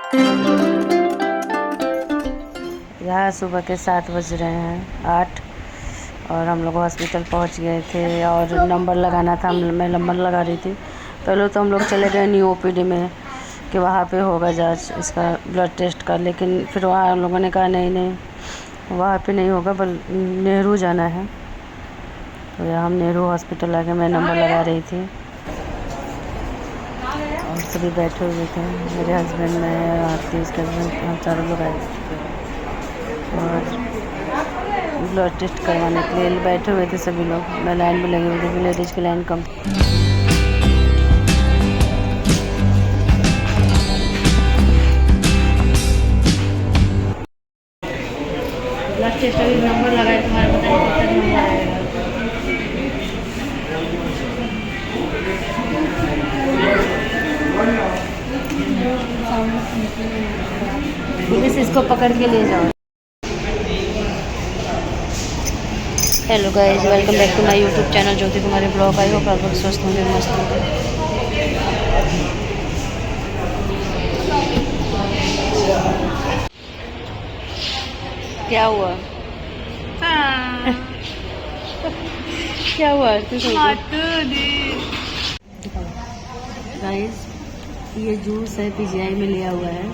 यहाँ सुबह के 7 बज रहे हैं 8 और हम लोग हॉस्पिटल पहुँच गए थे और नंबर लगाना था। मैं नंबर लगा रही थी। पहले तो हम लोग चले गए न्यू ओपीडी में कि वहाँ पे होगा जांच इसका ब्लड टेस्ट का, लेकिन फिर वहाँ हम लोगों ने कहा नहीं वहाँ पे नहीं होगा, नेहरू जाना है। तो यहाँ हम नेहरू हॉस्पिटल आके मैं नंबर लगा रही थी और सभी बैठे हुए थे। मेरे हस्बैंड, मैं, आरती, उसके हस्बैंड, हम चारों लोग आए और ब्लड टेस्ट करवाने के लिए बैठे हुए थे सभी लोग। मैं लाइन में लगी हुई थी, लेडीज़ की लाइन कम। ब्लड टेस्ट अभी नंबर लगाए, तुम्हारे बताइए कितना नंबर आएगा। पुलिस इसको पकड़ के ले जाओ। Hello guys, welcome back to my YouTube channel Jyoti Kumari blog. I hope आप लोग स्वस्थ होंगे, मस्त होंगे। क्या हुआ? क्या हुआ गाइस? ये जूस है, पीजीआई में लिया हुआ है,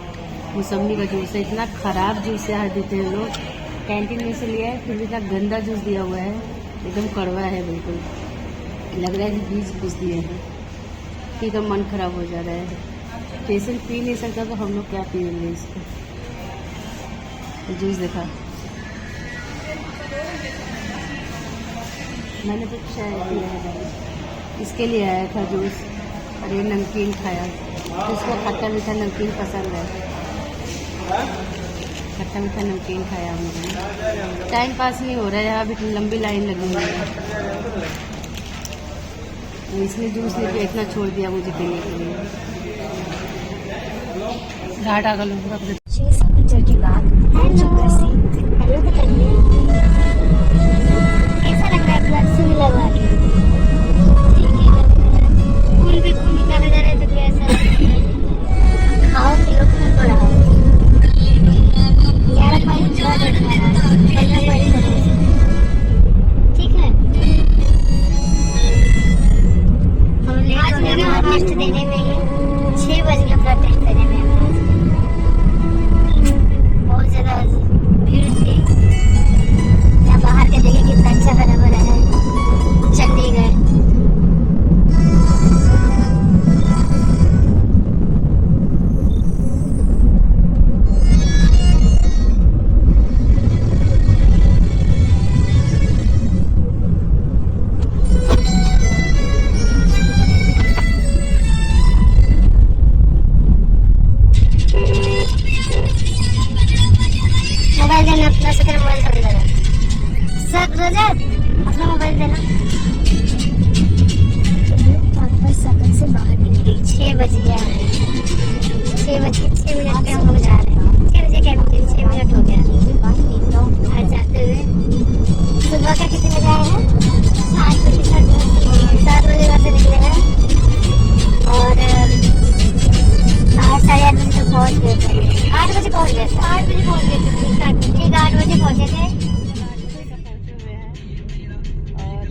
मौसम्बी का जूस है। इतना ख़राब जूस यहाँ देते हैं लोग। कैंटीन में से लिया है, फिर भी इतना गंदा जूस दिया हुआ है, एकदम कड़वा है बिल्कुल। लग रहा है कि बीज घुस दिए हैं। पी का मन खराब हो जा रहा है। पेशेंट पी नहीं सकता तो हम लोग क्या पिएंगे इसको। जूस देखा मैंने तो चाय पिया है, इसके लिए आया था जूस। और ये नमकीन खाया, इसको खट्टा मीठा नमकीन पसंद है। खट्टा मीठा नमकीन खाया हम लोगों ने। टाइम पास नहीं हो रहा है, यहाँ भी लंबी लाइन लगी हुई है। इसने जूस लेके इतना छोड़ दिया मुझे पीने के लिए। घाट आ गया। देने में 6 बज गया ब्लड टेस्ट देने में। बहुत ज़्यादा भीड़ थी। यहाँ बाहर के देखिए कितना अच्छा बना बना है चंडीगढ़। अपना मोबाइल देना। वापस सकल से बाहर निकली। 6 बज गया। 6 बज के 6 मिनट पे हम लोग जा रहे हैं। 6 बजे क्या बजे? 6 मिनट हो गया आज जाते हुए। सुबह का कितने बजे आए हैं? 7 बजे। 7 बजे घर से निकले हैं और 8 साढ़े 8 बजे तक पहुँच गए थे। 8 बजे पहुँच गए थे। 8 बजे पहुँच गए थे। ठीक 8 बजे पहुँचे थे।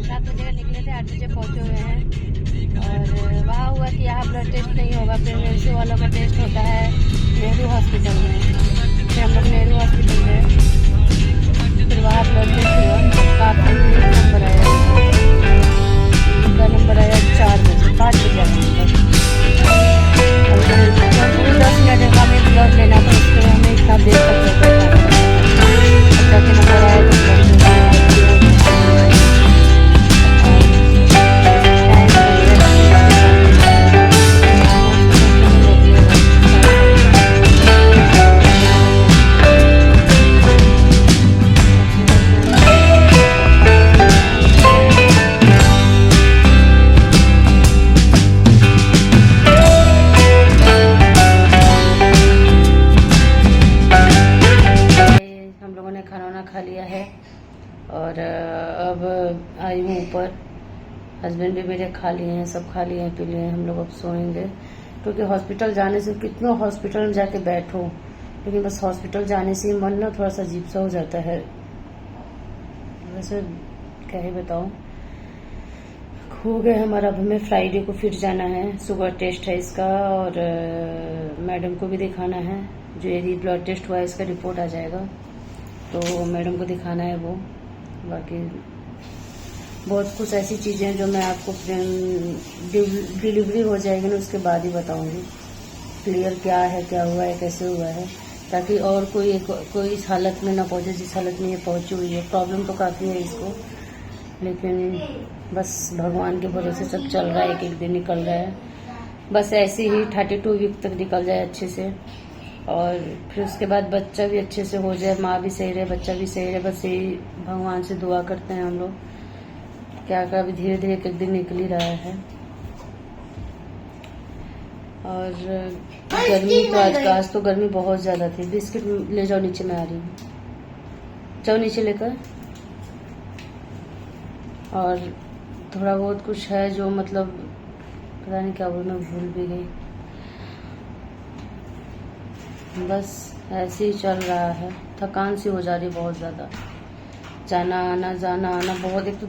7 बजे का निकले थे, 8 बजे पहुँचे हुए हैं। और वहाँ हुआ कि यहाँ ब्लड टेस्ट नहीं होगा, प्रेगनेंसी वालों का टेस्ट होता है नेहरू हॉस्पिटल में। फिर हम लोग नेहरू हॉस्पिटल गए, फिर वहाँ ब्लड टेस्ट हुआ। काफ़ी नंबर आया, उनका नंबर आया 4 बजे। 5 बजे आया नंबर। 10 मिनट का हमें ब्लड लेना था, उसके हमें इतना देर तक जाके नंबर आया तो खा लिया है और अब आई हूँ ऊपर। हस्बैंड भी मेरे खा लिए हैं, सब खा लिए हैं, पी लिए हैं। हम लोग अब सोएंगे क्योंकि हॉस्पिटल जाने से कितना हॉस्पिटल में जाके बैठो, लेकिन बस हॉस्पिटल जाने से ही मन ना थोड़ा सा अजीब सा हो जाता है। वैसे क्या ही बताऊँ, हो गए हमारा। अब हमें फ्राइडे को फिर जाना है, शुगर टेस्ट है इसका, और मैडम को भी दिखाना है। जो यदि ब्लड टेस्ट हुआ है इसका रिपोर्ट आ जाएगा तो मैडम को दिखाना है वो। बाकी बहुत कुछ ऐसी चीज़ें हैं जो मैं आपको डिलीवरी हो जाएगी ना उसके बाद ही बताऊंगी क्लियर क्या है, क्या हुआ है, कैसे हुआ है, ताकि और कोई इस हालत में ना पहुंचे जिस हालत में ये पहुंची हुई है। प्रॉब्लम तो काफ़ी है इसको, लेकिन बस भगवान के भरोसे सब चल रहा है, एक एक दिन निकल रहा है। बस ऐसे ही 32 वीक तक निकल जाए अच्छे से, और फिर उसके बाद बच्चा भी अच्छे से हो जाए, माँ भी सही रहे, बच्चा भी सही रहे। बस यही भगवान से दुआ करते हैं हम लोग। क्या अभी धीरे धीरे एक एक दिन निकल ही रहा है। और गर्मी तो आज तो गर्मी बहुत ज़्यादा थी। बिस्किट ले जाओ, नीचे मैं आ रही हूँ, जाओ नीचे लेकर। और थोड़ा बहुत कुछ है जो मतलब पता नहीं क्या बोलना, भूल भी गई। बस ऐसे ही चल रहा है, थकान सी हो जा रही बहुत ज़्यादा। जाना आना बहुत, एक तो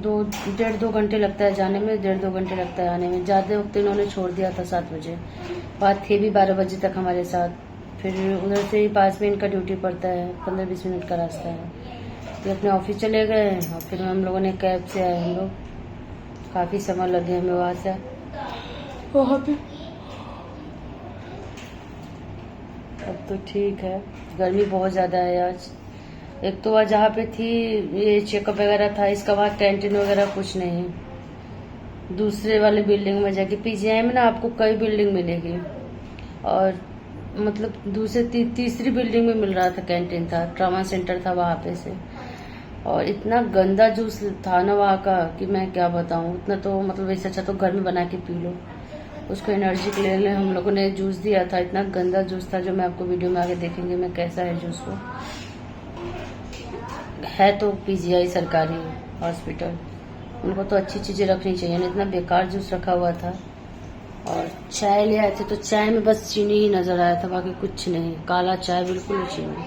1.5-2 घंटे लगता है जाने में, 1.5-2 घंटे लगता है आने में। ज़्यादा वक्त इन्होंने छोड़ दिया था 7 बजे, बात थे भी 12 बजे तक हमारे साथ। फिर उधर से ही 5 मिनट का ड्यूटी पड़ता है, 15-20 मिनट का रास्ता है। ये अपने ऑफिस चले गए, और फिर हम लोगों ने कैब से आए। हम लोग काफ़ी समय लगे हमें वहाँ से वहाँ पे। अब तो ठीक है, गर्मी बहुत ज़्यादा है आज। एक तो वहाँ जहाँ पे थी ये चेकअप वगैरह था इसका, वहाँ कैंटीन वगैरह कुछ नहीं है। दूसरे वाले बिल्डिंग में जाके, पीजीआई में ना आपको कई बिल्डिंग मिलेगी, और मतलब दूसरे तीसरी बिल्डिंग में मिल रहा था, कैंटीन था, ट्रामा सेंटर था वहाँ पे से। और इतना गंदा जूस था ना वहाँ का कि मैं क्या बताऊँ। इतना तो मतलब वैसे अच्छा तो घर में बना के पी लो, उसको एनर्जी के लिए हम लोगों ने जूस दिया था। इतना गंदा जूस था, जो मैं आपको वीडियो में आगे देखेंगे मैं कैसा है जूस वो। है तो पीजीआई सरकारी हॉस्पिटल, उनको तो अच्छी चीज़ें रखनी चाहिए ना। इतना बेकार जूस रखा हुआ था। और चाय ले आए थे तो चाय में बस चीनी ही नज़र आया था, बाकी कुछ नहीं। काला चाय, बिल्कुल चीनी।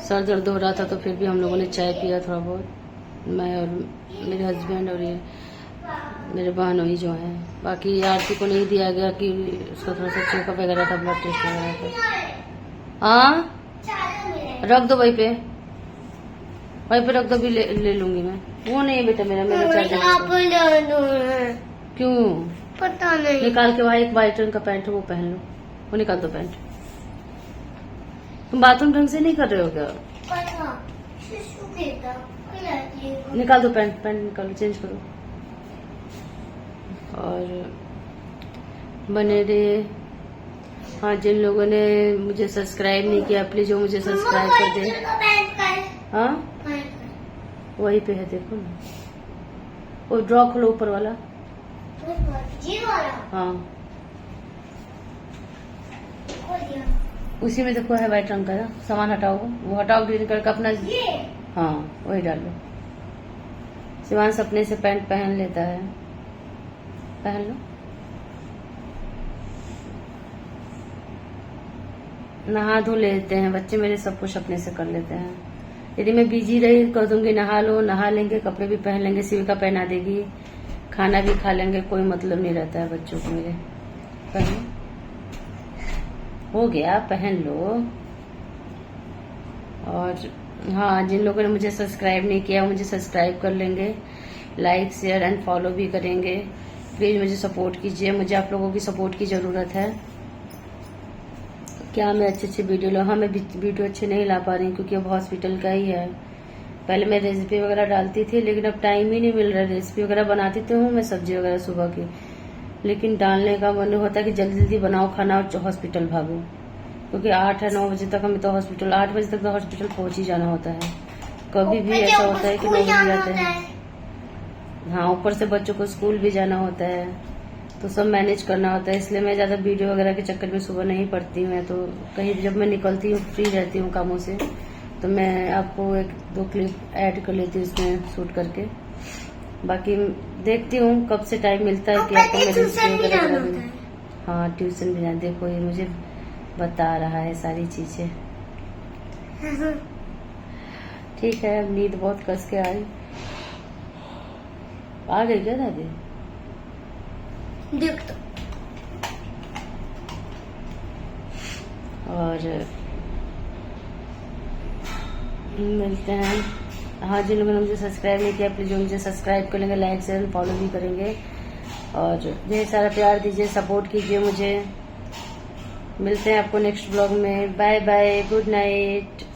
सर दर्द हो रहा था तो फिर भी हम लोगों ने चाय पिया थोड़ा बहुत, मैं और मेरे हस्बैंड और ये मेरे बहनोई जो हैं। बाकी आरती को नहीं दिया गया कि उसका थोड़ा सा चेकअप वगैरह था, ब्लड टेस्ट वगैरह था। हाँ रख दो वहीं पे रख दो, भी ले लूंगी मैं। वो नहीं बेटा, मेरा चार्जर। क्यों? पता नहीं। निकाल के वहाँ एक वाइट रंग का पैंट है वो पहन लो, वो निकाल दो पैंट। तुम बाथरूम ढंग से नहीं कर रहे हो क्या? निकाल दो पैंट निकालो, चेंज करो। और बने रहे। हाँ, जिन लोगों ने मुझे सब्सक्राइब नहीं किया प्लीज वो मुझे सब्सक्राइब कर दे। हाँ वही पे है, देखो ना वो ड्रॉ खोलो ऊपर वाला। हाँ उसी में देखो है वाइट रंग का ना, सामान हटाओ, वो हटाओ, ग्रीन कलर का अपना। हाँ वही डालो। शिवान सपने से पैंट पहन लेता है, पहन लो। नहा धो लेते हैं बच्चे मेरे, सब कुछ अपने से कर लेते हैं। यदि मैं बिजी रही कर दूंगी नहा लो, नहा लेंगे, कपड़े भी पहन लेंगे, शिविका पहना देगी, खाना भी खा लेंगे, कोई मतलब नहीं रहता है बच्चों को मेरे। पहन लो, हो गया, पहन लो। और हाँ, जिन लोगों ने मुझे सब्सक्राइब नहीं किया मुझे सब्सक्राइब कर लेंगे, लाइक शेयर एंड फॉलो भी करेंगे। प्लीज मुझे सपोर्ट कीजिए, मुझे आप लोगों की सपोर्ट की जरूरत है। क्या मैं अच्छे वीडियो ला, हाँ मैं वीडियो अच्छे नहीं ला पा रही क्योंकि अब हॉस्पिटल का ही है। पहले मैं रेसिपी वगैरह डालती थी, लेकिन अब टाइम ही नहीं मिल रहा। रेसिपी वगैरह बनाती तो हूँ मैं, सब्जी वगैरह सुबह की, लेकिन डालने का मन होता है कि जल्दी जल्दी बनाओ खाना और हॉस्पिटल भागो, क्योंकि 8 या 9 बजे तक हमें तो हॉस्पिटल, 8 बजे तक तो हॉस्पिटल पहुंच ही जाना होता है। कभी भी ऐसा होता है कि 9 बजे जाते हैं। हाँ, ऊपर से बच्चों को स्कूल भी जाना होता है, तो सब मैनेज करना होता है। इसलिए मैं ज़्यादा वीडियो वगैरह के चक्कर में सुबह नहीं पड़ती हूँ। तो कहीं जब मैं निकलती हूँ, फ्री रहती हूँ कामों से, तो मैं आपको 1-2 क्लिप ऐड कर लेती हूँ इसमें शूट करके। बाकी देखती हूँ कब से टाइम मिलता है कि आपको मैं रेसिपी वगैरह बना दूँ। हाँ ट्यूशन भी जाना, देखो ये मुझे बता रहा है सारी चीजें। ठीक है, अब नींद बहुत कस के आई। आ गई क्या दादी? देख तो और मिलते हैं। हाँ, जिन लोगों ने मुझे सब्सक्राइब नहीं किया प्लीज मुझे सब्सक्राइब कर लेंगे, लाइक शेयर फॉलो भी करेंगे और ढेर सारा प्यार दीजिए, सपोर्ट कीजिए मुझे। मिलते हैं आपको नेक्स्ट ब्लॉग में। Bye bye, good night.